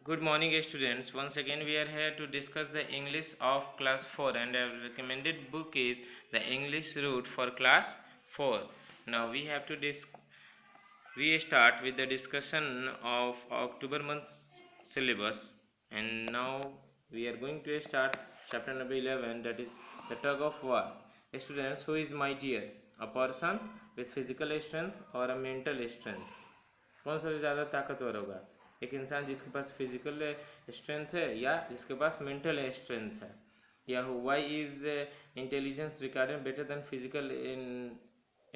Good morning, students. Once again, we are here to discuss the English of class 4, and our recommended book is The English Route for class 4. Now, we start with the discussion of October month syllabus, and now we are going to start chapter number 11, that is the tug of war. Students, who is mightier, a person with physical strength or a mental strength? कौन सा ज़्यादा ताकतवर होगा, एक इंसान जिसके पास physical strength है या जिसके पास मेंटल स्ट्रेंथ है? या why is intelligence recorded better than physical in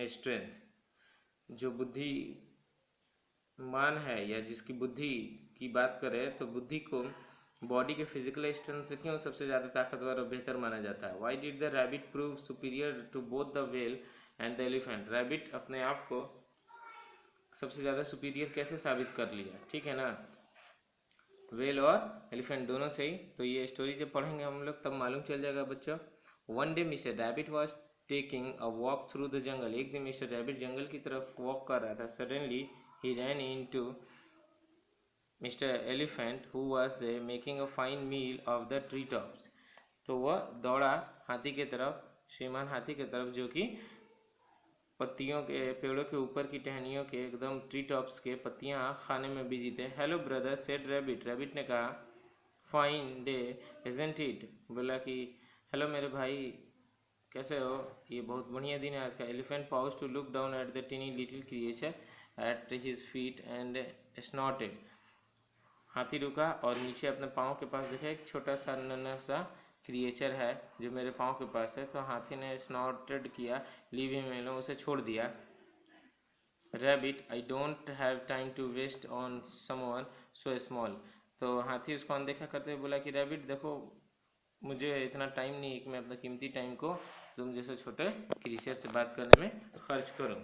strength? जो बुद्धिमान है या जिसकी बुद्धि की बात करें तो बुद्धि को बॉडी के फिजिकल स्ट्रेंथ से क्यों सबसे ज़्यादा ताकतवर और बेहतर माना जाता है? Why did the rabbit prove superior to both the whale and the elephant? Rabbit अपने आप को सबसे ज़्यादा सुपीरियर कैसे साबित कर लिया? ठीक है ना, व्हेल और एलिफेंट दोनों से ही। तो ये स्टोरी जब पढ़ेंगे हम लोग तब मालूम चल जाएगा बच्चों। One day mister rabbit was taking a walk through the jungle. एक दिन मिस्टर रैबिट जंगल की तरफ वॉक कर रहा था। Suddenly he ran into mister elephant who was making a fine meal of the tree tops. तो वह दौड़ा हाथी के तरफ, श्रीमान हाथी के तरफ, जो कि पत्तियों के पेड़ों के ऊपर की टहनियों के एकदम ट्री टॉप्स के पत्तियां खाने में बिजी थे। Hello brother said rabbit, rabbit ने कहा। फाइन डे इजंट इट, बोला कि हेलो मेरे भाई, कैसे हो? ये बहुत बढ़िया दिन है आज का। Elephant paused to look down at the tiny little creature at his feet and snorted. हाथी रुका और नीचे अपने पाँव के पास देखा एक छोटा सा नन्हा सा क्रिएचर है जो मेरे पाँव के पास है। तो हाथी ने स्नॉटेड किया, लीव हिम अलोन, उसे छोड़ दिया। Rabbit, I don't have time to waste on someone so small. तो हाथी उसको अनदेखा करते हुए बोला कि रैबिट देखो, मुझे इतना टाइम नहीं है कि मैं अपना कीमती टाइम को तुम जैसे छोटे क्रिएचर से बात करने में खर्च करूं।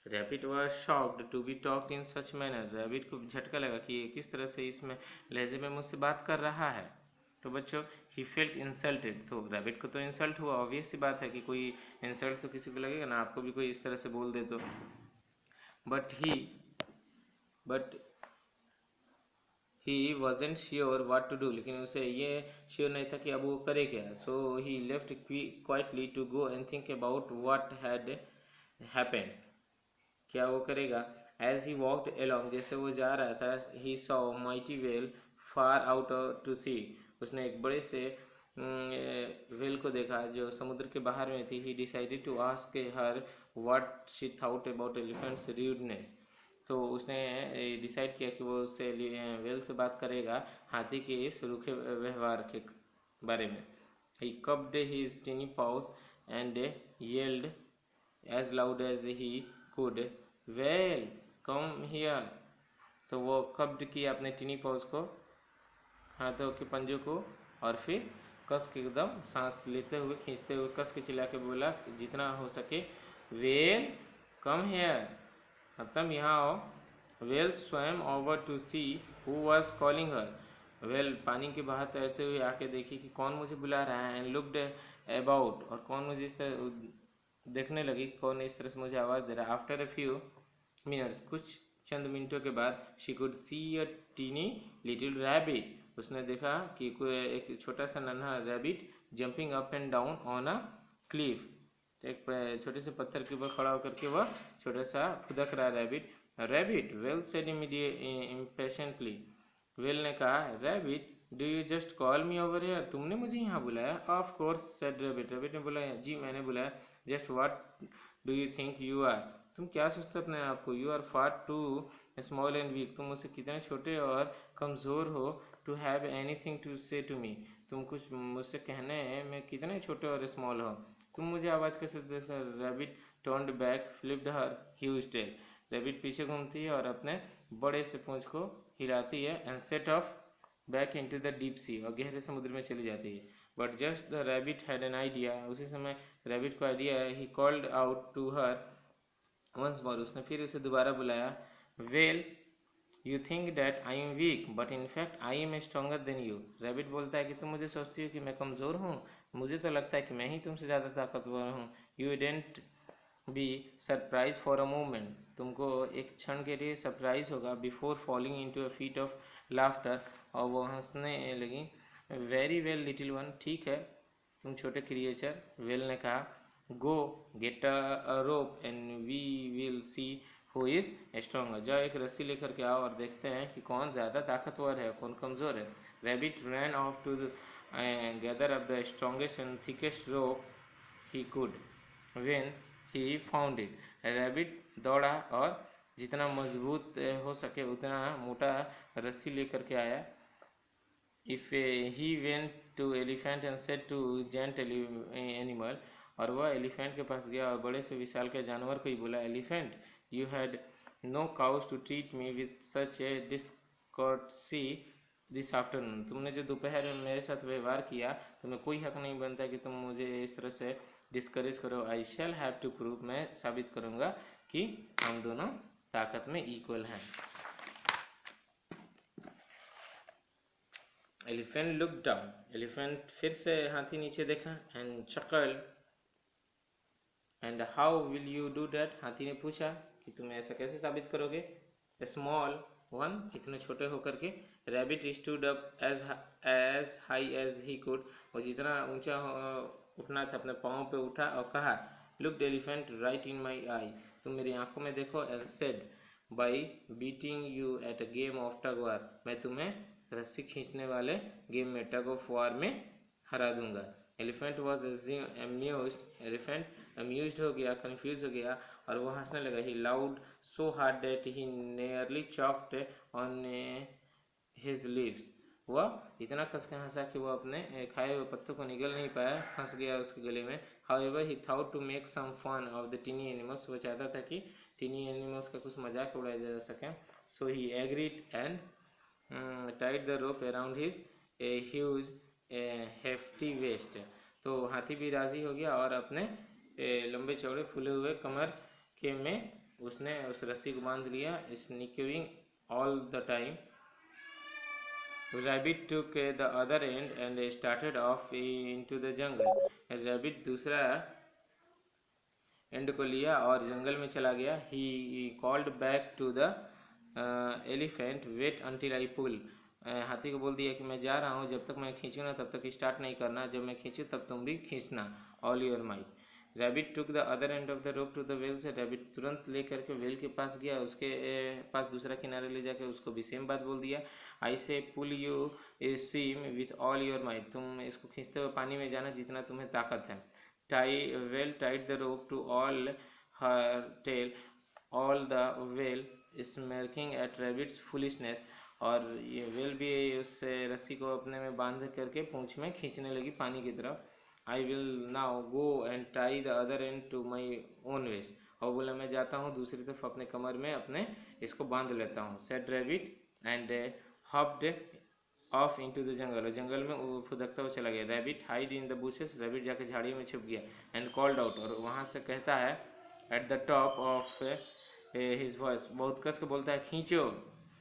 Rabbit was shocked to be talked in such manner. Rabbit को झटका लगा कि ये किस तरह से इसमें लहजे में मुझसे बात कर रहा है। तो बच्चों, ही फेल्ट इंसल्टेड। तो रैबिट को तो इंसल्ट हुआ, ऑब्वियस सी बात है कि कोई इंसल्ट तो किसी को लगेगा ना, आपको भी कोई इस तरह से बोल दे तो। But but he wasn't sure what to do, लेकिन उसे ये श्योर नहीं था कि अब वो करे क्या। So he left quietly to go and think about what had happened. क्या वो करेगा? एज ही वॉकड एलोंग, जैसे वो जा रहा था, he saw mighty whale far out to see. उसने एक बड़े से वेल को देखा जो समुद्र के बाहर में थी। He decided to ask her what she thought about elephant's rudeness. तो उसने डिसाइड किया कि वो उससे वेल से बात करेगा हाथी के इस रूखे व्यवहार के बारे में। He cupped his tiny paws and yelled as loud as he could, well, come here। तो वो कब्ड किया अपने टीनी पाउस को, हाथों के पंजों को, और फिर कस के एकदम सांस लेते हुए खींचते हुए कस के चिल्ला के बोला जितना हो सके, वेल कम हेयर, तुम यहाँ आओ। Whale swam over to see who was calling her. Whale पानी के बाहर तैरते हुए आके देखी कि कौन मुझे बुला रहा है। एंड लुक्ड अबाउट, और कौन मुझे इस तरह देखने लगी, कौन इस तरह से मुझे आवाज़ दे रहा है। आफ्टर अ फ्यू मिनट्स, कुछ चंद मिनटों के बाद, she could see a tiny little rabbit, उसने देखा कि कोई एक छोटा सा नन्हा rabbit jumping up and down on a cliff. एक छोटे से पत्थर के ऊपर खड़ा होकर के वह छोटा सा खुदक रहा rabbit. Rabbit, whale said impatiently, whale ने कहा, rabbit do you just call me over here, तुमने मुझे यहाँ बुलाया? Of course said rabbit, rabbit ने बोला, जी मैंने बुलाया। Just what do you think you are, तुम क्या सोचते हो अपने आप को? You are far too small and weak, तुम मुझसे कितने छोटे और कमज़ोर हो। To have anything to say to me, तुम कुछ मुझसे कहने में कितने छोटे और स्मॉल हो, तुम मुझे आवाज़ कैसे दे सकते? रैबिट टर्न्ड बैक, फ्लिप्ड हर ह्यूज टेल, रैबिट पीछे घूमती है और अपने बड़े से पूंछ को हिलाती है। And set off back into the deep sea, और गहरे समुद्र में चली जाती है। But just the rabbit had an idea, उसी समय रैबिट को आइडिया है। He called out to her once more, उसने फिर उसे दोबारा बुलाया। Whale you think that I am weak but in fact I am stronger than you, rabbit बोलता है कि तुम मुझे सोचती हो कि मैं कमज़ोर हूँ, मुझे तो लगता है कि मैं ही तुमसे ज़्यादा ताकतवर हूँ। You dent be surprise for a moment, तुमको एक क्षण के लिए सरप्राइज होगा, before falling into a fit of laughter, और वो हंसने लगी। वेरी वेल लिटिल वन, ठीक है तुम छोटे क्रिएचर, वेल ने कहा। Go get a rope and we will see who is stronger, जाओ एक रस्सी लेकर के आओ और देखते हैं कि कौन ज़्यादा ताकतवर है कौन कमज़ोर है। Rabbit ran off to gather up the strongest and thickest rope he could when he found it. Rabbit दौड़ा और जितना मजबूत हो सके उतना मोटा रस्सी लेकर के आया। If he went to elephant and said to giant animal, और वह एलिफेंट के पास गया और बड़े से विशाल के जानवर को ही बोला, elephant you had no cause to treat me with such a discourtesy this afternoon, तुमने जो दोपहर में मेरे साथ व्यवहार किया तुम्हें कोई हक नहीं बनता कि तुम मुझे इस तरह से डिस्करेज करो। आई शैल हैव टू प्रूव, मैं साबित करूंगा कि हम दोनों ताकत में इक्वल हैं। एलिफेंट लुक डाउन, एलिफेंट फिर से हाथी नीचे देखा। And chuckled, and how will you do that, हाथी ने पूछा कि तुम ऐसा कैसे साबित करोगे। स्मॉल वन, इतने छोटे होकर के। Rabbit stood up as high as he could, और जितना ऊंचा उठना था अपने पाँव पे उठा और कहा, look elephant right in my eye, तुम मेरी आंखों में देखो। And said by beating you at a game of tug war, मैं तुम्हें रस्सी खींचने वाले गेम में टग ऑफ वार में हरा दूंगा। Elephant was amused, elephant amused हो गया, कन्फ्यूज हो गया, और वो हंसने लगा। He loud so hard that he nearly choked on his lips, वह इतना कस के हंसा कि वो अपने खाए हुए पत्तों को निगल नहीं पाया, फंस गया उसके गले में। However he thought to make some fun of the tiny animals, वो चाहता था कि टीनी एनिमल्स का कुछ मजाक उड़ाया जा सके। So he agreed and tied the rope around his huge hefty waist, तो हाथी भी राजी हो गया और अपने लंबे चौड़े फूले हुए कमर के में उसने उस रस्सी को बांध लिया। Sneaking all the time, Rabbit took the other end and started off into the jungle. Rabbit दूसरा एंड को लिया और जंगल में चला गया। He called back to the elephant, wait until I pull. हाथी को बोल दिया कि मैं जा रहा हूँ, जब तक मैं खींचूँ ना तब तक स्टार्ट नहीं करना, जब मैं खींचूँ तब तुम भी खींचना, all your might. Rabbit took the other end of the rope to the whale, से रैबिट तुरंत लेकर के वेल के पास गया, उसके पास दूसरा किनारे ले जाकर उसको भी सेम बात बोल दिया। I say pull you swim with all your might, तुम इसको खींचते हुए पानी में जाना जितना तुम्हें ताकत है। Whale tied the rope to all her tail, all the whale smirking at rabbit's foolishness, और ये वेल भी उस रस्सी को अपने में बांध करके पूंछ में खींचने लगी पानी की तरफ। I will now go and tie the other end to my own waist, और बोला मैं जाता हूँ दूसरी तरफ अपने कमर में अपने इसको बांध लेता हूँ। Said rabbit and hopped off into the jungle, जंगल में वो फुदकता हुआ चला गया। Rabbit hide in the bushes, rabbit जाके झाड़ियों में छुप गया। एंड कॉल्ड आउट, और वहाँ से कहता है at the top of his voice, बहुत कस के बोलता है खींचो।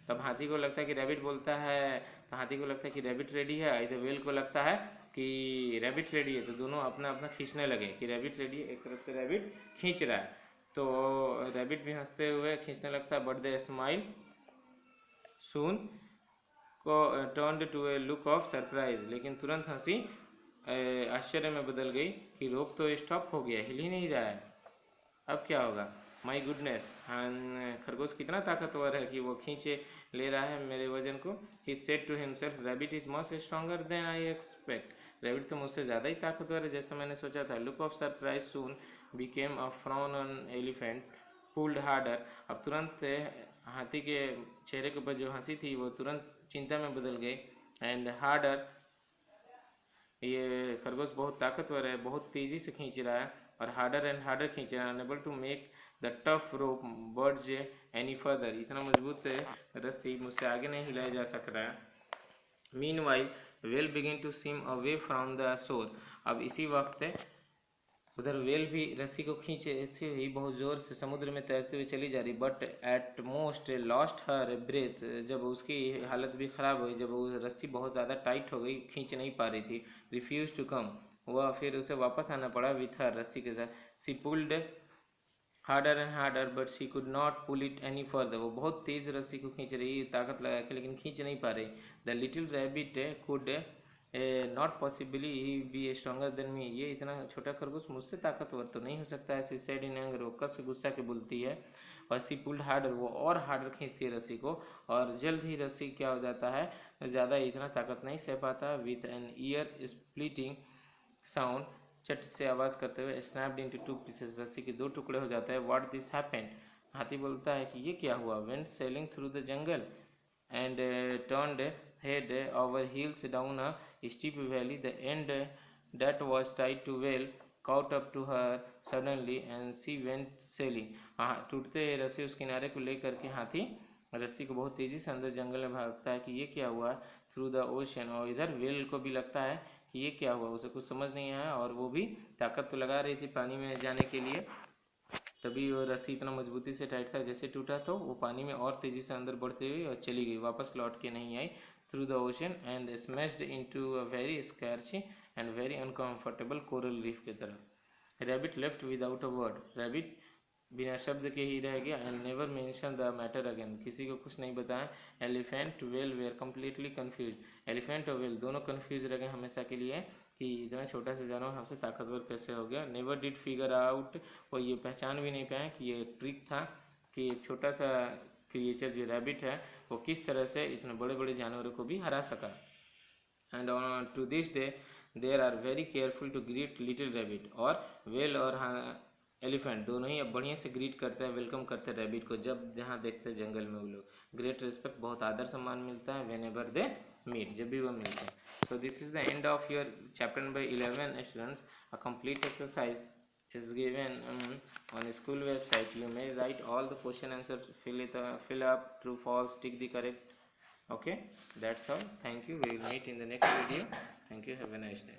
तब हाथी को लगता है कि रैबिट बोलता है, तो हाथी को लगता है कि रैबिट रेडी है, इधर वेल को लगता है कि रैबिट रेडी है, तो दोनों अपना अपना खींचने लगे कि रैबिट रेडी है, एक तरफ से रैबिट खींच रहा है, तो रैबिट भी हंसते हुए खींचने लगता है। बट द स्माइल सून को turned to a look of surprise, लेकिन तुरंत हंसी आश्चर्य में बदल गई कि रोप तो स्टॉप हो गया, हिल ही नहीं रहा है, अब क्या होगा। माई गुडनेस, खरगोश कितना ताकतवर है कि वो खींचे ले रहा है मेरे वजन को। He said to himself, rabbit is much stronger than I expect, rabbit तो मुझसे ज़्यादा ही ताकतवर है जैसा मैंने सोचा था। Look of surprise soon became a frown on elephant, pulled harder, अब तुरंत हाथी के चेहरे के ऊपर जो हंसी थी वो तुरंत चिंता में बदल गई। एंड हार्डर, ये खरगोश बहुत ताकतवर है, बहुत तेजी से खींच रहा है, और हार्डर एंड हार्डर खींच रहा है। Unable to make the tough rope budge any further, इतना मजबूत रस्सी मुझसे आगे नहीं हिलाया जा सक रहा है। Meanwhile whale begin to swim away from the shore, अब इसी वक्त उधर वेल भी रस्सी को खींचती हुई बहुत जोर से समुद्र में तैरते हुए चली जा रही। But at most lost her breath, जब उसकी हालत भी खराब हुई, जब वो रस्सी बहुत ज़्यादा टाइट हो गई, खींच नहीं पा रही थी। रिफ्यूज टू कम, वह फिर उसे वापस आना पड़ा विथ हर, रस्सी के साथ। She pulled harder and harder but she could not pull it any further. वो बहुत तेज रस्सी को खींच रही, ताकत लगा के, लेकिन खींच नहीं पा रही। The little rabbit could not possibly be stronger than me. ये इतना छोटा खरगोश मुझसे ताकतवर तो नहीं हो सकता है। शी सेड इन एंगर, वो कस गुस्सा के बोलती है। और सी पुल्ड हार्डर, वो और हार्डर खींचती है रस्सी को, और जल्द ही रस्सी क्या हो जाता है, ज़्यादा इतना ताकत नहीं सह पाता। With an year splitting sound, चट से आवाज़ करते हुए, स्नैप्ड इनटू टू पीसेस, रस्सी के दो टुकड़े हो जाते हैं। व्हाट दिस हैपेंड, हाथी बोलता है कि ये क्या हुआ। Went selling through the jungle and turned head over heels down a steep valley. The end that was tied to well caught up to her suddenly and she went sailing. हाँ, टूटते रस्सी उस किनारे को लेकर के हाथी रस्सी को बहुत तेजी से अंदर जंगल में भागता है कि ये क्या हुआ। थ्रू द ओशन, और इधर वेल को भी लगता है कि ये क्या हुआ, उसे कुछ समझ नहीं आया, और वो भी ताकत तो लगा रही थी पानी में जाने के लिए। तभी वो रस्सी इतना मजबूती से टाइट था, जैसे टूटा तो वो पानी में और तेजी से अंदर बढ़ते हुए और चली गई, वापस लौट के नहीं आई। Through the ocean and smashed into a very scratchy and very uncomfortable coral reef की तरफ। Rabbit left without a word, rabbit बिना शब्द के ही रह गया। And never mention the matter again, किसी को कुछ नहीं बताया। Elephant whale were completely confuse, elephant और वेल दोनों कन्फ्यूज रह गए हमेशा के लिए कि इतना छोटा सा जानवर हमसे ताकतवर कैसे हो गया। नेवर डिड फिगर आउट, और ये पहचान भी नहीं पाया कि ये ट्रिक था कि एक छोटा सा क्रिएचर जो रैबिट है वो किस तरह से इतने बड़े बड़े जानवरों को भी हरा सका। And to this day there are very careful to greet little rabbit, और वेल और एलिफेंट दोनों ही अब बढ़िया से ग्रीट करते हैं, वेलकम करते हैं रैबिट को, जब जहाँ देखते हैं जंगल में वो लोग। ग्रेट रिस्पेक्ट, बहुत आदर सम्मान मिलता है। वेन एवर दे मीट, जब भी वो मिलते हैं। So this is the end of your chapter number 11, students. A complete exercise is given on a school website. You may write all the question answers, fill up true false, tick the correct. Okay, that's all. Thank you. We will meet in the next video. Thank you. Have a nice day.